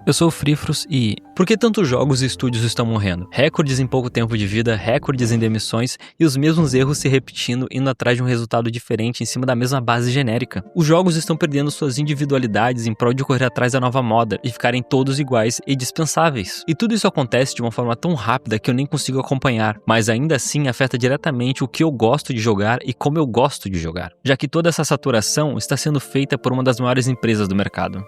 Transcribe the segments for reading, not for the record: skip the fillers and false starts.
Eu sou o Frifros e... Por que tantos jogos e estúdios estão morrendo? Recordes em pouco tempo de vida, recordes em demissões e os mesmos erros se repetindo, indo atrás de um resultado diferente em cima da mesma base genérica. Os jogos estão perdendo suas individualidades em prol de correr atrás da nova moda e ficarem todos iguais e dispensáveis. E tudo isso acontece de uma forma tão rápida que eu nem consigo acompanhar, mas ainda assim afeta diretamente o que eu gosto de jogar e como eu gosto de jogar, já que toda essa saturação está sendo feita por uma das maiores empresas do mercado.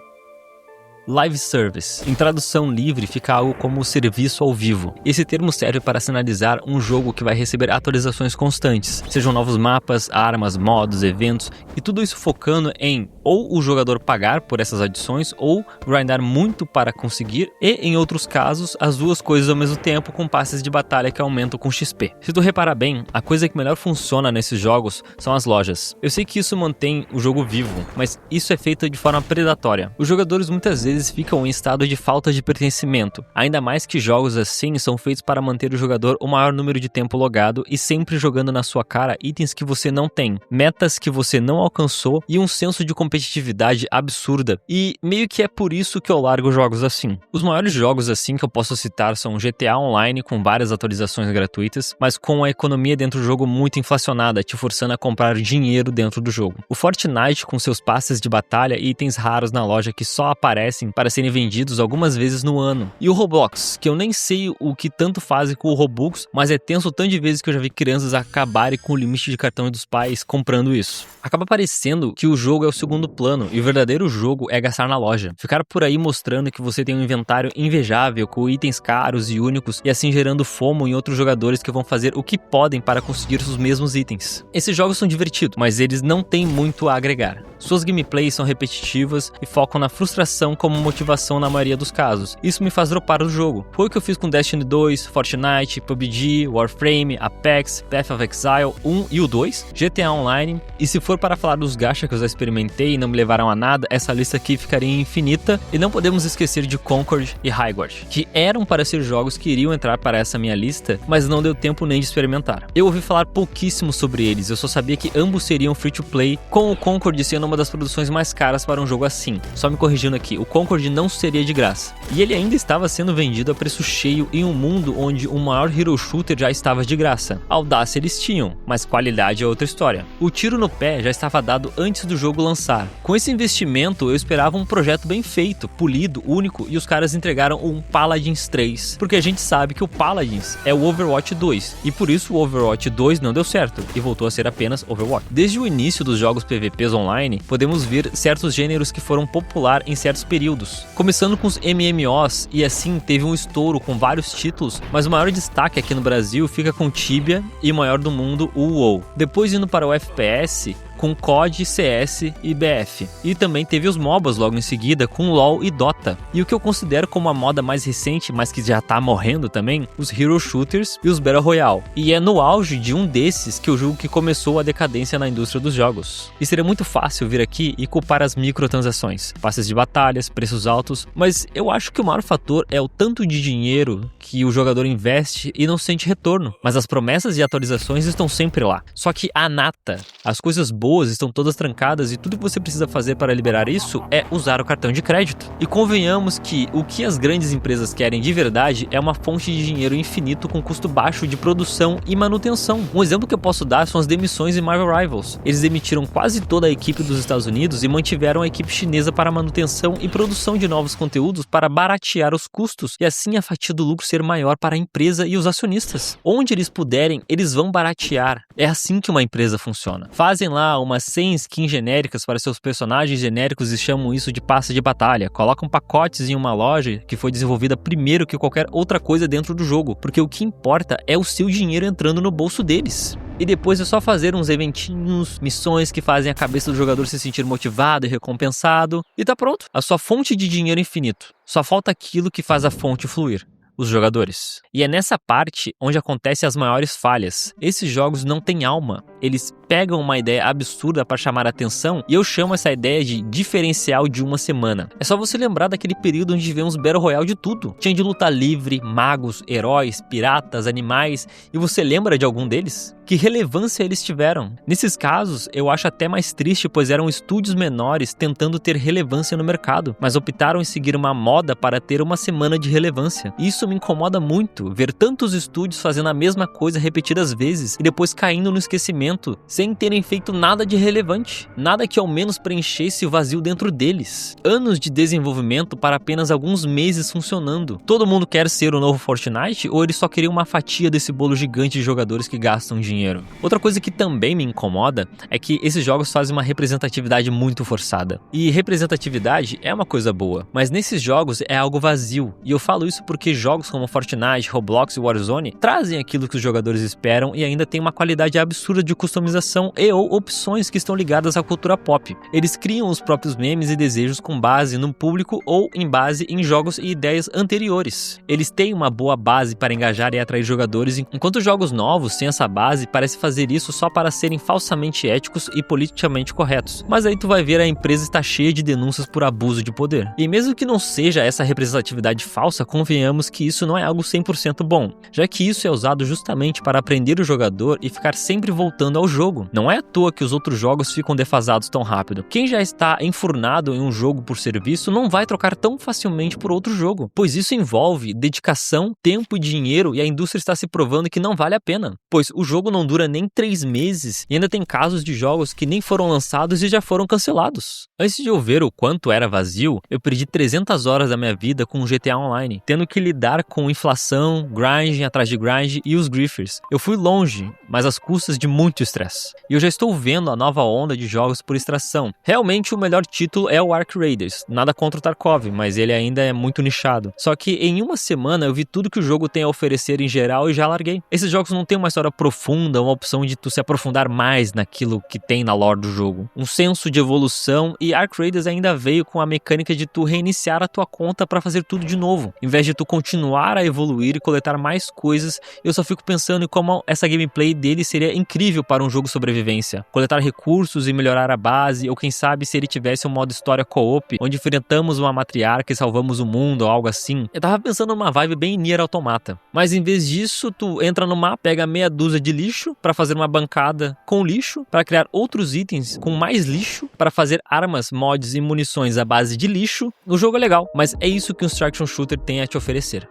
Live Service. Em tradução livre, fica algo como serviço ao vivo. Esse termo serve para sinalizar um jogo que vai receber atualizações constantes, sejam novos mapas, armas, modos, eventos, e tudo isso focando em ou o jogador pagar por essas adições ou grindar muito para conseguir, e em outros casos, as duas coisas ao mesmo tempo com passes de batalha que aumentam com XP. Se tu reparar bem, a coisa que melhor funciona nesses jogos são as lojas. Eu sei que isso mantém o jogo vivo, mas isso é feito de forma predatória. Os jogadores muitas vezes ficam em estado de falta de pertencimento, ainda mais que jogos assim são feitos para manter o jogador o maior número de tempo logado e sempre jogando na sua cara itens que você não tem, metas que você não alcançou e um senso de competitividade absurda, e meio que é por isso que eu largo jogos assim. Os maiores jogos assim que eu posso citar são GTA Online com várias atualizações gratuitas, mas com a economia dentro do jogo muito inflacionada, te forçando a comprar dinheiro dentro do jogo. O Fortnite com seus passes de batalha e itens raros na loja que só aparecem para serem vendidos algumas vezes no ano. E o Roblox, que eu nem sei o que tanto fazem com o Robux, mas é tenso o tanto de vezes que eu já vi crianças acabarem com o limite de cartão dos pais comprando isso. Acaba parecendo que o jogo é o segundo plano e o verdadeiro jogo é gastar na loja. Ficar por aí mostrando que você tem um inventário invejável com itens caros e únicos e assim gerando FOMO em outros jogadores que vão fazer o que podem para conseguir os mesmos itens. Esses jogos são divertidos, mas eles não têm muito a agregar. Suas gameplays são repetitivas e focam na frustração como motivação na maioria dos casos. Isso me faz dropar o jogo. Foi o que eu fiz com Destiny 2, Fortnite, PUBG, Warframe, Apex, Path of Exile 1 e o 2, GTA Online. E se for para falar dos gacha que eu já experimentei e não me levaram a nada, essa lista aqui ficaria infinita. E não podemos esquecer de Concord e Highguard, que eram para ser jogos que iriam entrar para essa minha lista, mas não deu tempo nem de experimentar. Eu ouvi falar pouquíssimo sobre eles, eu só sabia que ambos seriam free to play, com o Concord sendo uma das produções mais caras para um jogo assim. Só me corrigindo aqui, o Concord não seria de graça. E ele ainda estava sendo vendido a preço cheio em um mundo onde o maior hero shooter já estava de graça. Audácia eles tinham, mas qualidade é outra história. O tiro no pé já estava dado antes do jogo lançar. Com esse investimento eu esperava um projeto bem feito, polido, único, e os caras entregaram um Paladins 3. Porque a gente sabe que o Paladins é o Overwatch 2, e por isso o Overwatch 2 não deu certo, e voltou a ser apenas Overwatch. Desde o início dos jogos PVPs online, podemos ver certos gêneros que foram popular em certos períodos. Começando com os MMOs, e assim teve um estouro com vários títulos, mas o maior destaque aqui no Brasil fica com Tibia e o maior do mundo, o WoW. Depois indo para o FPS, com COD, CS e BF. E também teve os MOBAs logo em seguida, com LoL e Dota. E o que eu considero como a moda mais recente, mas que já tá morrendo também, os Hero Shooters e os Battle Royale. E é no auge de um desses que eu julgo que começou a decadência na indústria dos jogos. E seria muito fácil vir aqui e culpar as microtransações, passes de batalhas, preços altos, mas eu acho que o maior fator é o tanto de dinheiro que o jogador investe e não sente retorno. Mas as promessas e atualizações estão sempre lá. Só que a nata, as coisas boas estão todas trancadas e tudo que você precisa fazer para liberar isso é usar o cartão de crédito. E convenhamos que o que as grandes empresas querem de verdade é uma fonte de dinheiro infinito com custo baixo de produção e manutenção. Um exemplo que eu posso dar são as demissões em Marvel Rivals. Eles demitiram quase toda a equipe dos Estados Unidos e mantiveram a equipe chinesa para manutenção e produção de novos conteúdos para baratear os custos e assim a fatia do lucro ser maior para a empresa e os acionistas. Onde eles puderem, eles vão baratear. É assim que uma empresa funciona. Fazem lá umas 100 skins genéricas para seus personagens genéricos e chamam isso de passe de batalha. Colocam pacotes em uma loja que foi desenvolvida primeiro que qualquer outra coisa dentro do jogo, porque o que importa é o seu dinheiro entrando no bolso deles. E depois é só fazer uns eventinhos, missões que fazem a cabeça do jogador se sentir motivado e recompensado, e tá pronto. A sua fonte de dinheiro infinito. Só falta aquilo que faz a fonte fluir. Os jogadores. E é nessa parte onde acontecem as maiores falhas. Esses jogos não têm alma, eles pegam uma ideia absurda para chamar a atenção e eu chamo essa ideia de diferencial de uma semana. É só você lembrar daquele período onde tivemos Battle Royale de tudo. Tinha de luta livre, magos, heróis, piratas, animais, e você lembra de algum deles? Que relevância eles tiveram? Nesses casos, eu acho até mais triste, pois eram estúdios menores tentando ter relevância no mercado, mas optaram em seguir uma moda para ter uma semana de relevância. E isso me incomoda muito, ver tantos estúdios fazendo a mesma coisa repetidas vezes e depois caindo no esquecimento, sem terem feito nada de relevante, nada que ao menos preenchesse o vazio dentro deles. Anos de desenvolvimento para apenas alguns meses funcionando. Todo mundo quer ser o novo Fortnite ou eles só queriam uma fatia desse bolo gigante de jogadores que gastam dinheiro? Outra coisa que também me incomoda é que esses jogos fazem uma representatividade muito forçada. E representatividade é uma coisa boa, mas nesses jogos é algo vazio. E eu falo isso porque jogos como Fortnite, Roblox e Warzone trazem aquilo que os jogadores esperam e ainda tem uma qualidade absurda de customização e ou opções que estão ligadas à cultura pop. Eles criam os próprios memes e desejos com base no público ou em base em jogos e ideias anteriores. Eles têm uma boa base para engajar e atrair jogadores, enquanto jogos novos sem essa base parece fazer isso só para serem falsamente éticos e politicamente corretos. Mas aí tu vai ver a empresa está cheia de denúncias por abuso de poder. E mesmo que não seja essa representatividade falsa, convenhamos que isso não é algo 100% bom, já que isso é usado justamente para aprender o jogador e ficar sempre voltando ao jogo. Não é à toa que os outros jogos ficam defasados tão rápido. Quem já está enfurnado em um jogo por serviço não vai trocar tão facilmente por outro jogo, pois isso envolve dedicação, tempo e dinheiro e a indústria está se provando que não vale a pena, pois o jogo não dura nem 3 meses e ainda tem casos de jogos que nem foram lançados e já foram cancelados. Antes de eu ver o quanto era vazio, eu perdi 300 horas da minha vida com o GTA Online, tendo que lidar com inflação, grinding atrás de grind e os griefers. Eu fui longe, mas às custas de muito estresse. E eu já estou vendo a nova onda de jogos por extração. Realmente o melhor título é o Ark Raiders, nada contra o Tarkov, mas ele ainda é muito nichado. Só que em uma semana eu vi tudo que o jogo tem a oferecer em geral e já larguei. Esses jogos não têm uma história profunda, uma opção de tu se aprofundar mais naquilo que tem na lore do jogo, um senso de evolução, e Ark Raiders ainda veio com a mecânica de tu reiniciar a tua conta para fazer tudo de novo, em vez de tu continuar a evoluir e coletar mais coisas. Eu só fico pensando em como essa gameplay dele seria incrível para um jogo sobrevivência, coletar recursos e melhorar a base, ou quem sabe se ele tivesse um modo história co-op, onde enfrentamos uma matriarca e salvamos o mundo ou algo assim. Eu tava pensando numa vibe bem Nier Automata, mas em vez disso tu entra no mapa, pega meia dúzia de lixo para fazer uma bancada com lixo, para criar outros itens com mais lixo, para fazer armas, mods e munições à base de lixo. O jogo é legal, mas é isso que um Extraction Shooter tem a te oferecer.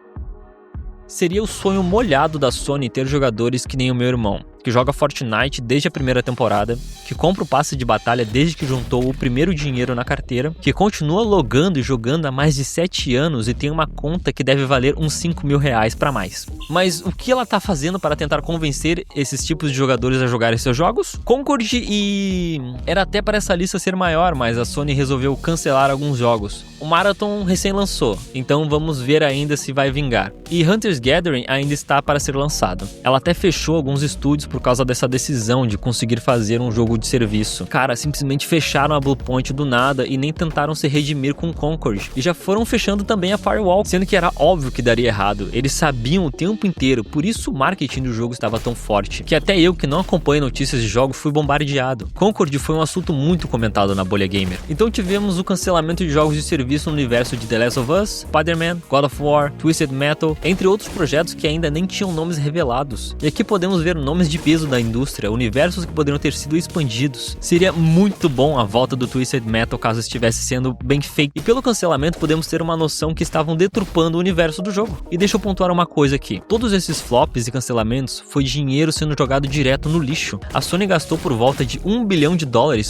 Seria o sonho molhado da Sony ter jogadores que nem o meu irmão, que joga Fortnite desde a primeira temporada, que compra o passe de batalha desde que juntou o primeiro dinheiro na carteira, que continua logando e jogando há mais de 7 anos e tem uma conta que deve valer uns 5 mil reais para mais. Mas o que ela tá fazendo para tentar convencer esses tipos de jogadores a jogarem seus jogos? Concord e... era até para essa lista ser maior, mas a Sony resolveu cancelar alguns jogos. O Marathon recém lançou, então vamos ver ainda se vai vingar. E Hunter's Gathering ainda está para ser lançado. Ela até fechou alguns estúdios por causa dessa decisão de conseguir fazer um jogo de serviço. Cara, simplesmente fecharam a Bluepoint do nada e nem tentaram se redimir com Concord. E já foram fechando também a Firewall, sendo que era óbvio que daria errado. Eles sabiam o tempo inteiro, por isso o marketing do jogo estava tão forte, que até eu, que não acompanho notícias de jogos, fui bombardeado. Concord foi um assunto muito comentado na bolha gamer. Então tivemos o cancelamento de jogos de serviço no universo de The Last of Us, Spider-Man, God of War, Twisted Metal, entre outros projetos que ainda nem tinham nomes revelados. E aqui podemos ver nomes de peso da indústria, universos que poderiam ter sido expandidos. Seria muito bom a volta do Twisted Metal caso estivesse sendo bem feito. E pelo cancelamento podemos ter uma noção que estavam deturpando o universo do jogo. E deixa eu pontuar uma coisa aqui. Todos esses flops e cancelamentos foi dinheiro sendo jogado direto no lixo. A Sony gastou por volta de $1 bilhão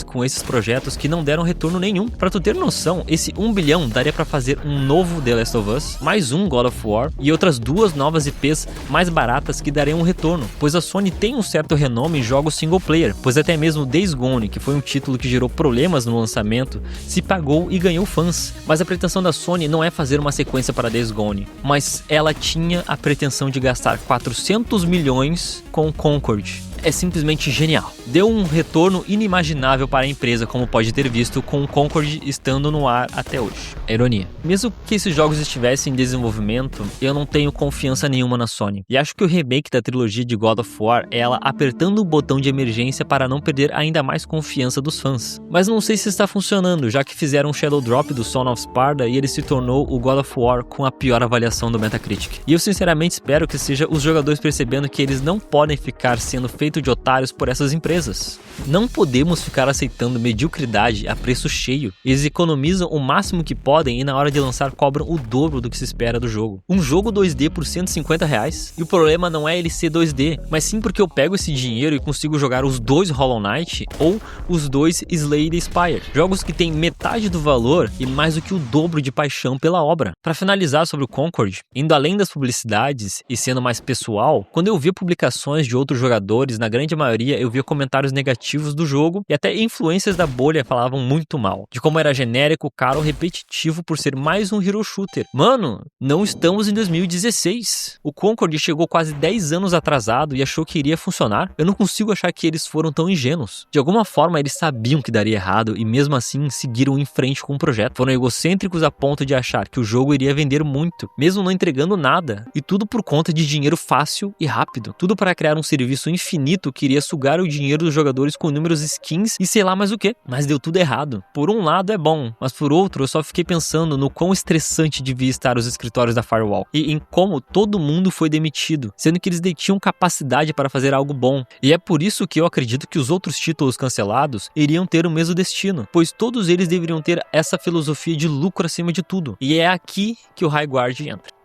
com esses projetos que não deram retorno nenhum. Pra tu ter noção, esse 1 bilhão daria pra fazer um novo The Last of Us, mais um God of War e outras 2 novas IPs mais baratas que dariam um retorno, pois a Sony tem um certo renome em jogos single player, pois até mesmo Days Gone, que foi um título que gerou problemas no lançamento, se pagou e ganhou fãs. Mas a pretensão da Sony não é fazer uma sequência para Days Gone, mas ela tinha a pretensão de gastar 400 milhões com Concord. é simplesmente genial. Deu um retorno inimaginável para a empresa, como pode ter visto com o Concord estando no ar até hoje. É ironia. Mesmo que esses jogos estivessem em desenvolvimento, eu não tenho confiança nenhuma na Sony. E acho que o remake da trilogia de God of War é ela apertando o botão de emergência para não perder ainda mais confiança dos fãs. Mas não sei se está funcionando, já que fizeram um Shadow Drop do Son of Sparta e ele se tornou o God of War com a pior avaliação do Metacritic. E eu sinceramente espero que seja os jogadores percebendo que eles não podem ficar sendo feitos de otários por essas empresas. Não podemos ficar aceitando mediocridade a preço cheio. Eles economizam o máximo que podem e na hora de lançar cobram o dobro do que se espera do jogo. Um jogo 2D por R$150? E o problema não é ele ser 2D, mas sim porque eu pego esse dinheiro e consigo jogar os 2 Hollow Knight ou os 2 Slay the Spire. Jogos que têm metade do valor e mais do que o dobro de paixão pela obra. Para finalizar sobre o Concord, indo além das publicidades e sendo mais pessoal, quando eu via publicações de outros jogadores, na grande maioria eu via comentários negativos do jogo e até influências da bolha falavam muito mal, de como era genérico, caro, repetitivo por ser mais um hero shooter. Mano, não estamos em 2016. O Concord chegou quase 10 anos atrasado e achou que iria funcionar. Eu não consigo achar que eles foram tão ingênuos. De alguma forma eles sabiam que daria errado e mesmo assim seguiram em frente com o projeto. Foram egocêntricos a ponto de achar que o jogo iria vender muito, mesmo não entregando nada. E tudo por conta de dinheiro fácil e rápido. Tudo para criar um serviço infinito que iria sugar o dinheiro dos jogadores com inúmeros skins e sei lá mais o que. Mas deu tudo errado. Por um lado é bom, mas por outro eu só fiquei pensando no quão estressante devia estar os escritórios da Firewall e em como todo mundo foi demitido, sendo que eles tinham capacidade para fazer algo bom. E é por isso que eu acredito que os outros títulos cancelados iriam ter o mesmo destino, pois todos eles deveriam ter essa filosofia de lucro acima de tudo. E é aqui que o Highguard entra.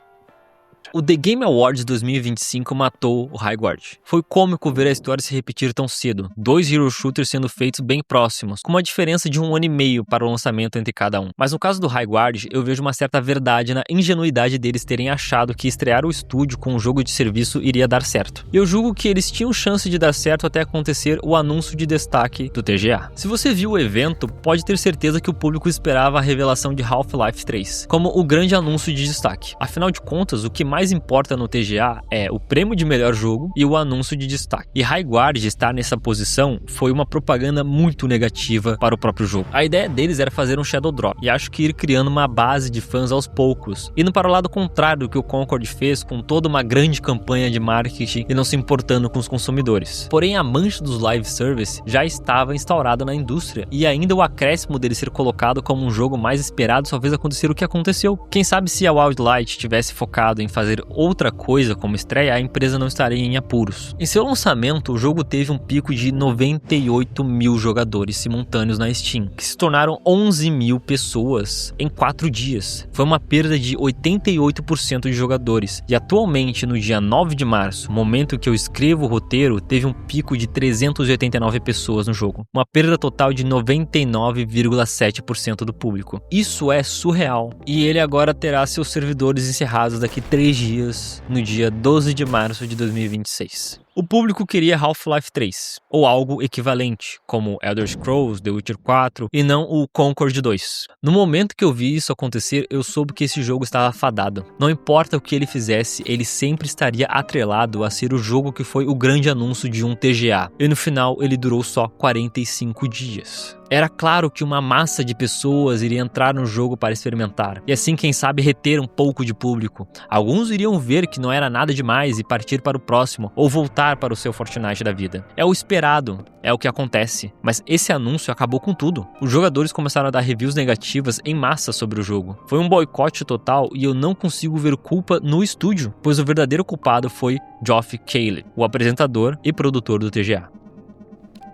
O The Game Awards 2025 matou o Highguard. Foi cômico ver a história se repetir tão cedo, 2 hero shooters sendo feitos bem próximos, com uma diferença de 1 ano e meio para o lançamento entre cada um. Mas no caso do Highguard, eu vejo uma certa verdade na ingenuidade deles terem achado que estrear o estúdio com um jogo de serviço iria dar certo. E eu julgo que eles tinham chance de dar certo até acontecer o anúncio de destaque do TGA. Se você viu o evento, pode ter certeza que o público esperava a revelação de Half-Life 3, como o grande anúncio de destaque. Afinal de contas, o que mais importa no TGA é o prêmio de melhor jogo e o anúncio de destaque. E Highguard estar nessa posição foi uma propaganda muito negativa para o próprio jogo. A ideia deles era fazer um Shadow Drop, e acho que ir criando uma base de fãs aos poucos, indo para o lado contrário do que o Concord fez com toda uma grande campanha de marketing e não se importando com os consumidores. Porém, a mancha dos live service já estava instaurada na indústria, e ainda o acréscimo dele ser colocado como um jogo mais esperado só fez acontecer o que aconteceu. Quem sabe se a Wildlight tivesse focado em fazer outra coisa como estreia, a empresa não estaria em apuros. Em seu lançamento, o jogo teve um pico de 98 mil jogadores simultâneos na Steam, que se tornaram 11 mil pessoas em 4 dias. Foi uma perda de 88% de jogadores. E atualmente, no dia 9 de março, momento que eu escrevo o roteiro, teve um pico de 389 pessoas no jogo. Uma perda total de 99,7% do público. Isso é surreal. E ele agora terá seus servidores encerrados daqui 3 dias, no dia 12 de março de 2026. O público queria Half-Life 3, ou algo equivalente, como Elder Scrolls, The Witcher 4, e não o Concord 2. No momento que eu vi isso acontecer, eu soube que esse jogo estava fadado. Não importa o que ele fizesse, ele sempre estaria atrelado a ser o jogo que foi o grande anúncio de um TGA. E no final, ele durou só 45 dias. Era claro que uma massa de pessoas iria entrar no jogo para experimentar, e assim, quem sabe, reter um pouco de público. Alguns iriam ver que não era nada demais e partir para o próximo, ou voltar para o seu Fortnite da vida. É o esperado, é o que acontece. Mas esse anúncio acabou com tudo. Os jogadores começaram a dar reviews negativas em massa sobre o jogo. Foi um boicote total e eu não consigo ver culpa no estúdio, pois o verdadeiro culpado foi Geoff Keighley, o apresentador e produtor do TGA.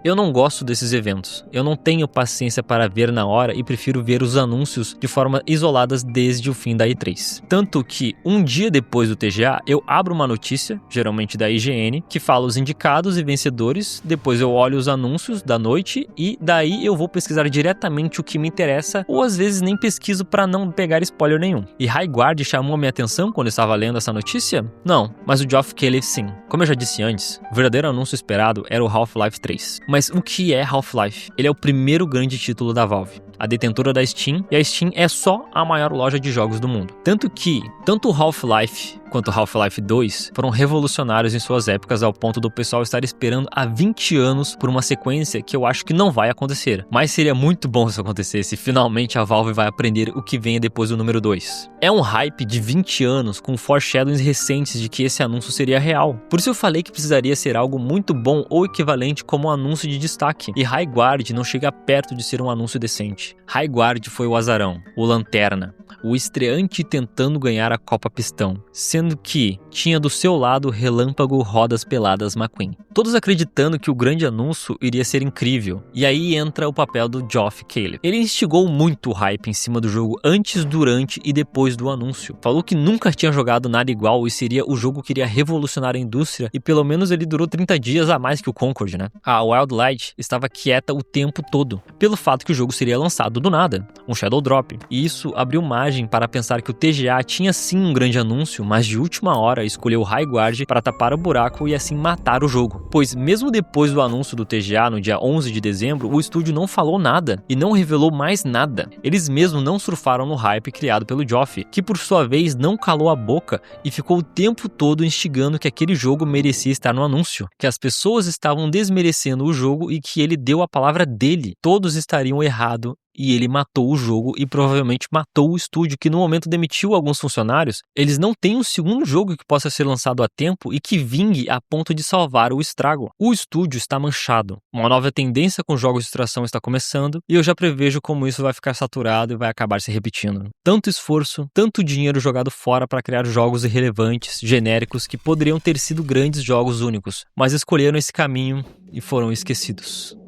Eu não gosto desses eventos, eu não tenho paciência para ver na hora e prefiro ver os anúncios de forma isoladas desde o fim da E3. Tanto que, um dia depois do TGA, eu abro uma notícia, geralmente da IGN, que fala os indicados e vencedores, depois eu olho os anúncios da noite e daí eu vou pesquisar diretamente o que me interessa, ou às vezes nem pesquiso para não pegar spoiler nenhum. E Highguard chamou a minha atenção quando eu estava lendo essa notícia? Não, mas o Geoff Keighley sim. Como eu já disse antes, o verdadeiro anúncio esperado era o Half-Life 3. Mas o que é Half-Life? Ele é o primeiro grande título da Valve. a detentora da Steam, e a Steam é só a maior loja de jogos do mundo. Tanto que, tanto o Half-Life quanto Half-Life 2 foram revolucionários em suas épocas ao ponto do pessoal estar esperando há 20 anos por uma sequência que eu acho que não vai acontecer. Mas seria muito bom se acontecesse, finalmente a Valve vai aprender o que vem depois do número 2. É um hype de 20 anos com foreshadowings recentes de que esse anúncio seria real. Por isso eu falei que precisaria ser algo muito bom ou equivalente como um anúncio de destaque. E Highguard não chega perto de ser um anúncio decente. Highguard foi o azarão, o lanterna, o estreante tentando ganhar a Copa Pistão, sendo que tinha do seu lado o relâmpago Rodas Peladas McQueen. Todos acreditando que o grande anúncio iria ser incrível, e aí entra o papel do Geoff Keighley. Ele instigou muito o hype em cima do jogo antes, durante e depois do anúncio. Falou que nunca tinha jogado nada igual e seria o jogo que iria revolucionar a indústria, e pelo menos ele durou 30 dias a mais que o Concord, né? A Wildlight estava quieta o tempo todo, pelo fato que o jogo seria lançado do nada, um Shadow Drop. E isso abriu margem para pensar que o TGA tinha sim um grande anúncio, mas de última hora escolheu Highguard para tapar o buraco e assim matar o jogo. Pois mesmo depois do anúncio do TGA no dia 11 de dezembro, o estúdio não falou nada e não revelou mais nada. Eles mesmos não surfaram no hype criado pelo Geoff, que por sua vez não calou a boca e ficou o tempo todo instigando que aquele jogo merecia estar no anúncio, que as pessoas estavam desmerecendo o jogo e que ele deu a palavra dele. Todos estariam errados. E ele matou o jogo e provavelmente matou o estúdio, que no momento demitiu alguns funcionários. Eles não têm um segundo jogo que possa ser lançado a tempo e que vingue a ponto de salvar o estrago. O estúdio está manchado. Uma nova tendência com jogos de extração está começando e eu já prevejo como isso vai ficar saturado e vai acabar se repetindo. Tanto esforço, tanto dinheiro jogado fora para criar jogos irrelevantes, genéricos, que poderiam ter sido grandes jogos únicos, mas escolheram esse caminho e foram esquecidos.